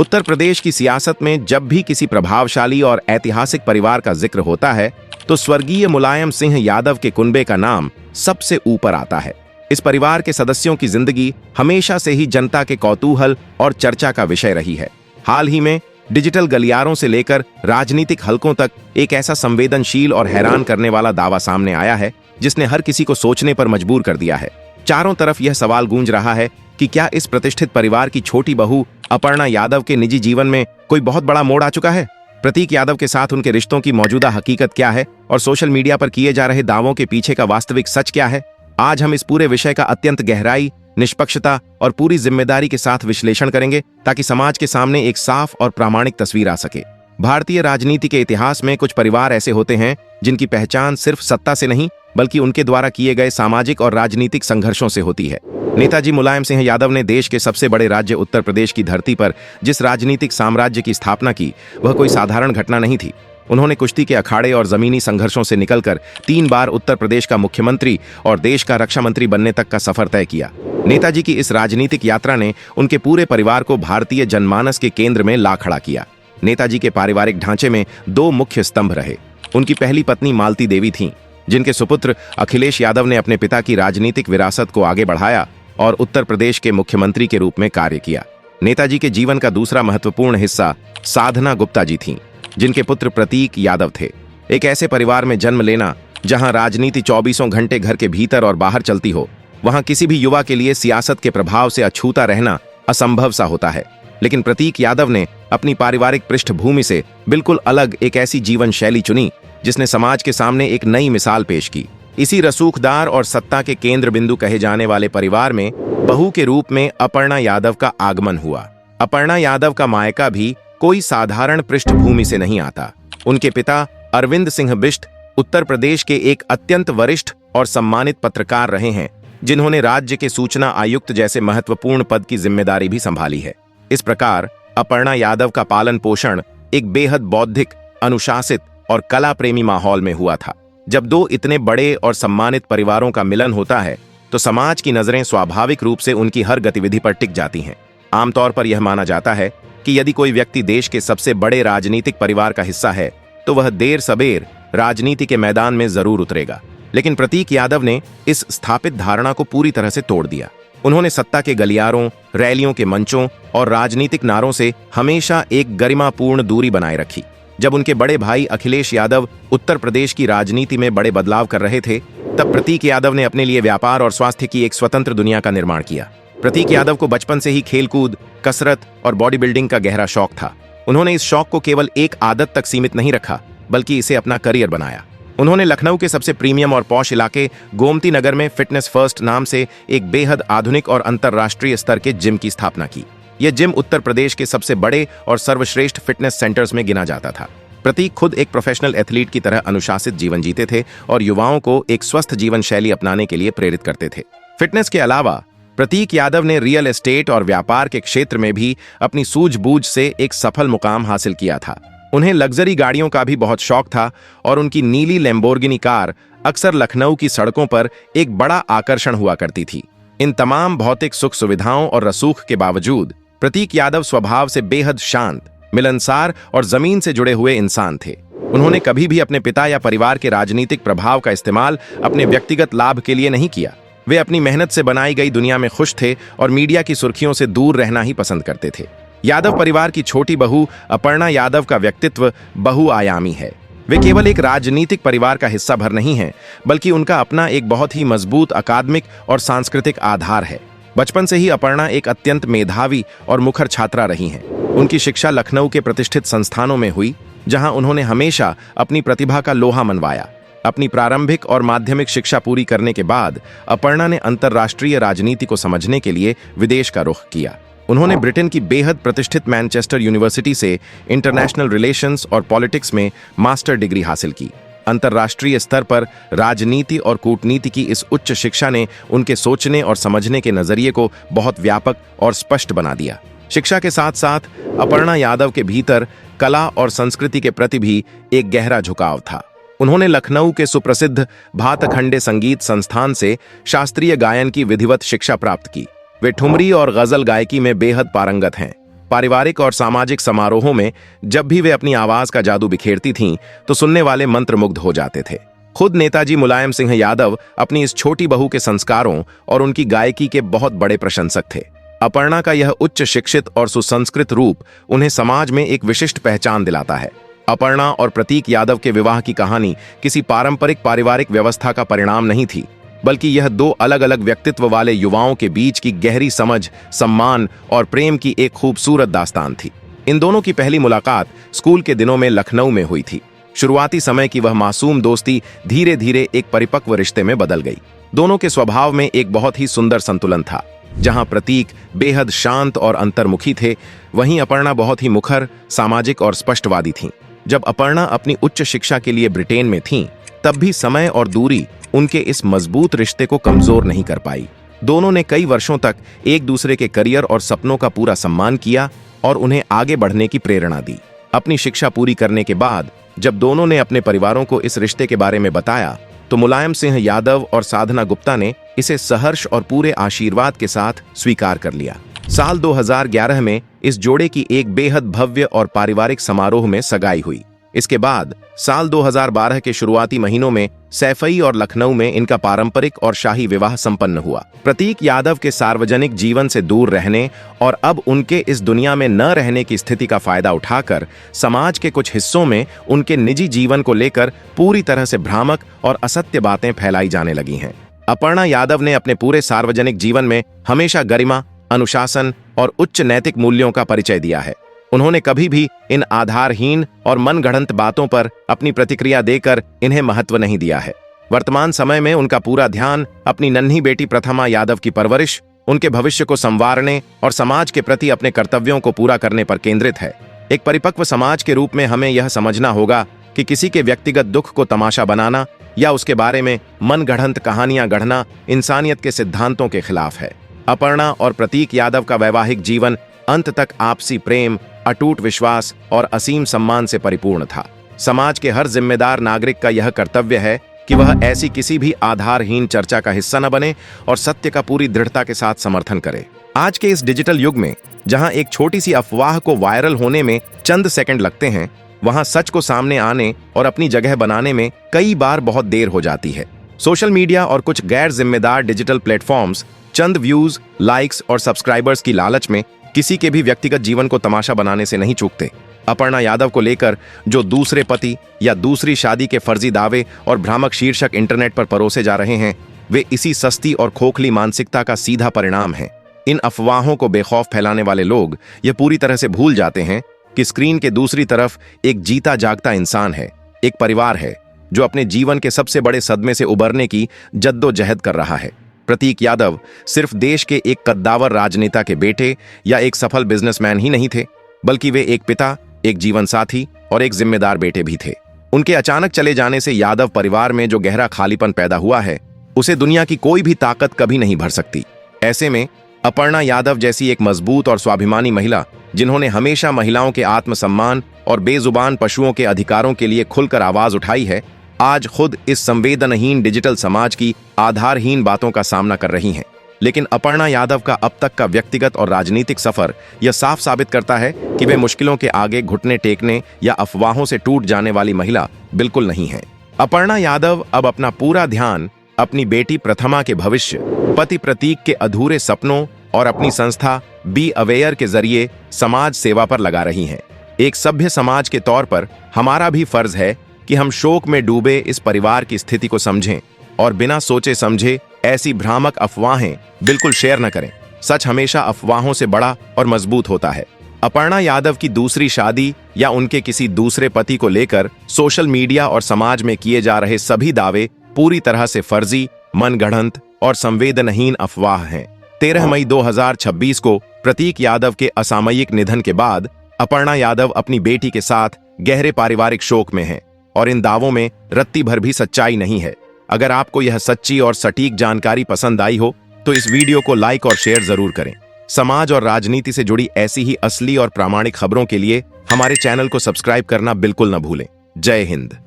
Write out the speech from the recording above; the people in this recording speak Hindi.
उत्तर प्रदेश की सियासत में जब भी किसी प्रभावशाली और ऐतिहासिक परिवार का जिक्र होता है तो स्वर्गीय मुलायम सिंह यादव के कुनबे का नाम सबसे ऊपर आता है। इस परिवार के सदस्यों की जिंदगी हमेशा से ही जनता के कौतूहल और चर्चा का विषय रही है। हाल ही में डिजिटल गलियारों से लेकर राजनीतिक हलकों तक एक ऐसा संवेदनशील और हैरान करने वाला दावा सामने आया है जिसने हर किसी को सोचने पर मजबूर कर दिया है। चारों तरफ यह सवाल गूंज रहा है कि क्या इस प्रतिष्ठित परिवार की छोटी बहू अपर्णा यादव के निजी जीवन में कोई बहुत बड़ा मोड़ आ चुका है। प्रतीक यादव के साथ उनके रिश्तों की मौजूदा हकीकत क्या है और सोशल मीडिया पर किए जा रहे दावों के पीछे का वास्तविक सच क्या है। आज हम इस पूरे विषय का अत्यंत गहराई, निष्पक्षता और पूरी जिम्मेदारी के साथ विश्लेषण करेंगे ताकि समाज के सामने एक साफ और प्रामाणिक तस्वीर आ सके। भारतीय राजनीति के इतिहास में कुछ परिवार ऐसे होते हैं जिनकी पहचान सिर्फ सत्ता से नहीं बल्कि उनके द्वारा किए गए सामाजिक और राजनीतिक संघर्षों से होती है। नेताजी मुलायम सिंह यादव ने देश के सबसे बड़े राज्य उत्तर प्रदेश की धरती पर जिस राजनीतिक साम्राज्य की स्थापना की वह कोई साधारण घटना नहीं थी। उन्होंने कुश्ती के अखाड़े और जमीनी संघर्षों से निकलकर 3 बार उत्तर प्रदेश का मुख्यमंत्री और देश का रक्षा मंत्री बनने तक का सफर तय किया। नेताजी की इस राजनीतिक यात्रा ने उनके पूरे परिवार को भारतीय जनमानस के केंद्र में ला खड़ा किया। नेताजी के पारिवारिक ढांचे में 2 मुख्य स्तंभ रहे। उनकी पहली पत्नी मालती देवी थीं, जिनके सुपुत्र अखिलेश यादव ने अपने पिता की राजनीतिक विरासत को आगे बढ़ाया और उत्तर प्रदेश के मुख्यमंत्री के रूप में कार्य किया। नेताजी के जीवन का दूसरा महत्वपूर्ण हिस्सा साधना गुप्ता जी थीं, जिनके पुत्र प्रतीक यादव थे। एक ऐसे परिवार में जन्म लेना जहां राजनीति 24 घंटे घर के भीतर और बाहर चलती हो, वहां किसी भी युवा के लिए सियासत के प्रभाव से अछूता रहना असंभव सा होता है। लेकिन प्रतीक यादव ने अपनी पारिवारिक पृष्ठभूमि से बिल्कुल अलग एक ऐसी जीवन शैली चुनी जिसने समाज के सामने एक नई मिसाल पेश की। इसी रसूखदार और सत्ता के केंद्र बिंदु कहे जाने वाले परिवार में बहू के रूप में अपर्णा यादव का आगमन हुआ। अपर्णा यादव का मायका भी कोई साधारण पृष्ठभूमि से नहीं आता। उनके पिता अरविंद सिंह बिष्ट उत्तर प्रदेश के एक अत्यंत वरिष्ठ और सम्मानित पत्रकार रहे हैं, जिन्होंने राज्य के सूचना आयुक्त जैसे महत्वपूर्ण पद की जिम्मेदारी भी संभाली है। इस प्रकार अपर्णा यादव का पालन पोषण एक बेहद बौद्धिक, अनुशासित और कला प्रेमी माहौल में हुआ था। जब 2 इतने बड़े और सम्मानित परिवारों का मिलन होता है तो समाज की नजरें स्वाभाविक रूप से उनकी हर गतिविधि पर टिक जाती हैं। आमतौर पर यह माना जाता है कि यदि कोई व्यक्ति देश के सबसे बड़े राजनीतिक परिवार का हिस्सा है तो वह देर सबेर राजनीति के मैदान में जरूर उतरेगा। लेकिन प्रतीक यादव ने इस स्थापित धारणा को पूरी तरह से तोड़ दिया। उन्होंने सत्ता के गलियारों, रैलियों के मंचों और राजनीतिक नारों से हमेशा एक गरिमापूर्ण दूरी बनाए रखी। जब उनके बड़े भाई अखिलेश यादव उत्तर प्रदेश की राजनीति में बड़े बदलाव कर रहे थे, तब प्रतीक यादव ने अपने लिए व्यापार और स्वास्थ्य की एक स्वतंत्र दुनिया का निर्माण किया। प्रतीक यादव को बचपन से ही खेलकूद, कसरत और बॉडी बिल्डिंग का गहरा शौक था। उन्होंने इस शौक को केवल एक आदत तक सीमित नहीं रखा बल्कि इसे अपना करियर बनाया। उन्होंने लखनऊ के सबसे प्रीमियम और पॉश इलाके गोमती नगर में फिटनेस फर्स्ट नाम से एक बेहद आधुनिक और अंतर्राष्ट्रीय स्तर के जिम की स्थापना की। यह जिम उत्तर प्रदेश के सबसे बड़े और सर्वश्रेष्ठ फिटनेस सेंटर्स में गिना जाता था। प्रतीक खुद एक प्रोफेशनल एथलीट की तरह अनुशासित जीवन जीते थे और युवाओं को एक स्वस्थ जीवन शैली अपनाने के लिए प्रेरित करते थे। फिटनेस के अलावा प्रतीक यादव ने रियल एस्टेट और व्यापार के क्षेत्र में भी अपनी सूझबूझ से एक सफल मुकाम हासिल किया था। उन्हें लग्जरी गाड़ियों का भी बहुत शौक था और उनकी नीली लैम्बोर्गिनी कार अक्सर लखनऊ की सड़कों पर एक बड़ा आकर्षण हुआ करती थी। इन तमाम भौतिक सुख सुविधाओं और रसूख के बावजूद प्रतीक यादव स्वभाव से बेहद शांत, मिलनसार और जमीन से जुड़े हुए इंसान थे। उन्होंने कभी भी अपने पिता या परिवार के राजनीतिक प्रभाव का इस्तेमाल अपने व्यक्तिगत लाभ के लिए नहीं किया। वे अपनी मेहनत से बनाई गई दुनिया में खुश थे और मीडिया की सुर्खियों से दूर रहना ही पसंद करते थे। यादव परिवार की छोटी बहू अपर्णा यादव का व्यक्तित्व बहुआयामी है। वे केवल एक राजनीतिक परिवार का हिस्सा भर नहीं हैं, बल्कि उनका अपना एक बहुत ही मजबूत अकादमिक और सांस्कृतिक आधार है। बचपन से ही अपर्णा एक अत्यंत मेधावी और मुखर छात्रा रही हैं। उनकी शिक्षा लखनऊ के प्रतिष्ठित संस्थानों में हुई, जहां उन्होंने हमेशा अपनी प्रतिभा का लोहा मनवाया। अपनी प्रारंभिक और माध्यमिक शिक्षा पूरी करने के बाद अपर्णा ने अंतर्राष्ट्रीय राजनीति को समझने के लिए विदेश का रुख किया। उन्होंने ब्रिटेन की बेहद प्रतिष्ठित मैनचेस्टर यूनिवर्सिटी से इंटरनेशनल रिलेशंस और पॉलिटिक्स में मास्टर डिग्री हासिल की। अंतर्राष्ट्रीय स्तर पर राजनीति और कूटनीति की इस उच्च शिक्षा ने उनके सोचने और समझने के नजरिए को बहुत व्यापक और स्पष्ट बना दिया। शिक्षा के साथ साथ अपर्णा यादव के भीतर कला और संस्कृति के प्रति भी एक गहरा झुकाव था। उन्होंने लखनऊ के सुप्रसिद्ध भातखंडे संगीत संस्थान से शास्त्रीय गायन की विधिवत शिक्षा प्राप्त की। वे ठुमरी और गजल गायकी में बेहद पारंगत हैं। पारिवारिक और सामाजिक समारोहों में जब भी वे अपनी आवाज का जादू बिखेरती थीं, तो सुनने वाले मंत्रमुग्ध हो जाते थे। खुद नेताजी मुलायम सिंह यादव अपनी इस छोटी बहू के संस्कारों और उनकी गायकी के बहुत बड़े प्रशंसक थे। अपर्णा का यह उच्च शिक्षित और सुसंस्कृत रूप उन्हें समाज में एक विशिष्ट पहचान दिलाता है। अपर्णा और प्रतीक यादव के विवाह की कहानी किसी पारंपरिक पारिवारिक व्यवस्था का परिणाम नहीं थी, बल्कि यह दो अलग अलग व्यक्तित्व वाले युवाओं के बीच की गहरी समझ, सम्मान और प्रेम की एक खूबसूरत दास्तान थी। इन दोनों की पहली मुलाकात स्कूल के दिनों में लखनऊ में हुई थी। शुरुआती समय की वह मासूम दोस्ती धीरे धीरे एक परिपक्व रिश्ते में बदल गई। दोनों के स्वभाव में एक बहुत ही सुंदर संतुलन था। जहां प्रतीक बेहद शांत और अंतर्मुखी थे, वहीं अपर्णा बहुत ही मुखर, सामाजिक और स्पष्टवादी थीं। जब अपर्णा अपनी उच्च शिक्षा के लिए ब्रिटेन में थीं, तब भी समय और दूरी उनके इस मजबूत रिश्ते को कमजोर नहीं कर पाई। दोनों ने कई वर्षों तक एक दूसरे के करियर और सपनों का पूरा सम्मान किया और उन्हें आगे बढ़ने की प्रेरणा दी। अपनी शिक्षा पूरी करने के बाद जब दोनों ने अपने परिवारों को इस रिश्ते के बारे में बताया, तो मुलायम सिंह यादव और साधना गुप्ता ने इसे सहर्ष और पूरे आशीर्वाद के साथ स्वीकार कर लिया। साल 2011 में इस जोड़े की एक बेहद भव्य और पारिवारिक समारोह में सगाई हुई। इसके बाद साल 2012 के शुरुआती महीनों में सैफई और लखनऊ में इनका पारंपरिक और शाही विवाह संपन्न हुआ। प्रतीक यादव के सार्वजनिक जीवन से दूर रहने और अब उनके इस दुनिया में न रहने की स्थिति का फायदा उठाकर समाज के कुछ हिस्सों में उनके निजी जीवन को लेकर पूरी तरह से भ्रामक और असत्य बातें फैलाई जाने लगी हैं। अपर्णा यादव ने अपने पूरे सार्वजनिक जीवन में हमेशा गरिमा, अनुशासन और उच्च नैतिक मूल्यों का परिचय दिया है। उन्होंने कभी भी इन आधारहीन और मनगढ़ंत बातों पर अपनी प्रतिक्रिया देकर इन्हें महत्व नहीं दिया है। वर्तमान समय में उनका पूरा ध्यान अपनी नन्ही बेटी प्रथमा यादव की परवरिश, उनके भविष्य को संवारने और समाज के प्रति अपने कर्तव्यों को पूरा करने पर केंद्रित है। एक परिपक्व समाज के रूप में हमें यह समझना होगा कि किसी के व्यक्तिगत दुख को तमाशा बनाना या उसके बारे में मनगढ़ंत कहानियां गढ़ना इंसानियत के सिद्धांतों के खिलाफ है। अपर्णा और प्रतीक यादव का वैवाहिक जीवन अंत तक आपसी प्रेम, अटूट विश्वास और असीम सम्मान से परिपूर्ण था। समाज के हर जिम्मेदार नागरिक का यह कर्तव्य है कि वह ऐसी किसी भी आधारहीन चर्चा का हिस्सा न बने और सत्य का पूरी दृढ़ता के साथ समर्थन करे। आज के इस डिजिटल युग में जहां एक छोटी सी अफवाह को वायरल होने में चंद सेकंड लगते हैं, वहां सच को सामने आने और अपनी जगह बनाने में कई बार बहुत देर हो जाती है। सोशल मीडिया और कुछ गैर जिम्मेदार डिजिटल प्लेटफॉर्म्स चंद व्यूज, लाइक्स और सब्सक्राइबर्स की लालच में किसी के भी व्यक्तिगत जीवन को तमाशा बनाने से नहीं चूकते। अपर्णा यादव को लेकर जो दूसरे पति या दूसरी शादी के फर्जी दावे और भ्रामक शीर्षक इंटरनेट पर परोसे जा रहे हैं, वे इसी सस्ती और खोखली मानसिकता का सीधा परिणाम है। इन अफवाहों को बेखौफ फैलाने वाले लोग यह पूरी तरह से भूल जाते हैं कि स्क्रीन के दूसरी तरफ एक जीता जागता इंसान है, एक परिवार है जो अपने जीवन के सबसे बड़े सदमे से उबरने की जद्दोजहद कर रहा है। प्रतीक यादव सिर्फ देश के एक कद्दावर राजनेता के बेटे या एक सफल बिजनेसमैन ही नहीं थे, बल्कि वे एक पिता, एक जीवन साथी और एक जिम्मेदार बेटे भी थे। उनके अचानक चले जाने से यादव परिवार में जो गहरा खालीपन पैदा हुआ है, उसे दुनिया की कोई भी ताकत कभी नहीं भर सकती। ऐसे में अपर्णा यादव जैसी एक मजबूत और स्वाभिमानी महिला, जिन्होंने हमेशा महिलाओं के आत्मसम्मान और बेजुबान पशुओं के अधिकारों के लिए खुलकर आवाज उठाई है, आज खुद इस संवेदनहीन डिजिटल समाज की आधारहीन बातों का सामना कर रही हैं। लेकिन अपर्णा यादव का अब तक का व्यक्तिगत और राजनीतिक सफर यह साफ साबित करता है कि वे मुश्किलों के आगे घुटने टेकने या अफवाहों से टूट जाने वाली महिला बिल्कुल नहीं है। अपर्णा यादव अब अपना पूरा ध्यान अपनी बेटी प्रथमा के भविष्य, पति प्रतीक के अधूरे सपनों और अपनी संस्था बी अवेयर के जरिए समाज सेवा पर लगा रही हैं। एक सभ्य समाज के तौर पर हमारा भी फर्ज है कि हम शोक में डूबे इस परिवार की स्थिति को समझें और बिना सोचे समझे ऐसी भ्रामक अफवाहें बिल्कुल शेयर न करें। सच हमेशा अफवाहों से बड़ा और मजबूत होता है। अपर्णा यादव की दूसरी शादी या उनके किसी दूसरे पति को लेकर सोशल मीडिया और समाज में किए जा रहे सभी दावे पूरी तरह से फर्जी, मनगढ़ंत और संवेदनहीन अफवाह हैं। 13 मई 2026 को प्रतीक यादव के असामयिक निधन के बाद अपर्णा यादव अपनी बेटी के साथ गहरे पारिवारिक शोक में हैं और इन दावों में रत्ती भर भी सच्चाई नहीं है। अगर आपको यह सच्ची और सटीक जानकारी पसंद आई हो तो इस वीडियो को लाइक और शेयर जरूर करें। समाज और राजनीति से जुड़ी ऐसी ही असली और प्रामाणिक खबरों के लिए हमारे चैनल को सब्सक्राइब करना बिल्कुल न भूलें। जय हिंद।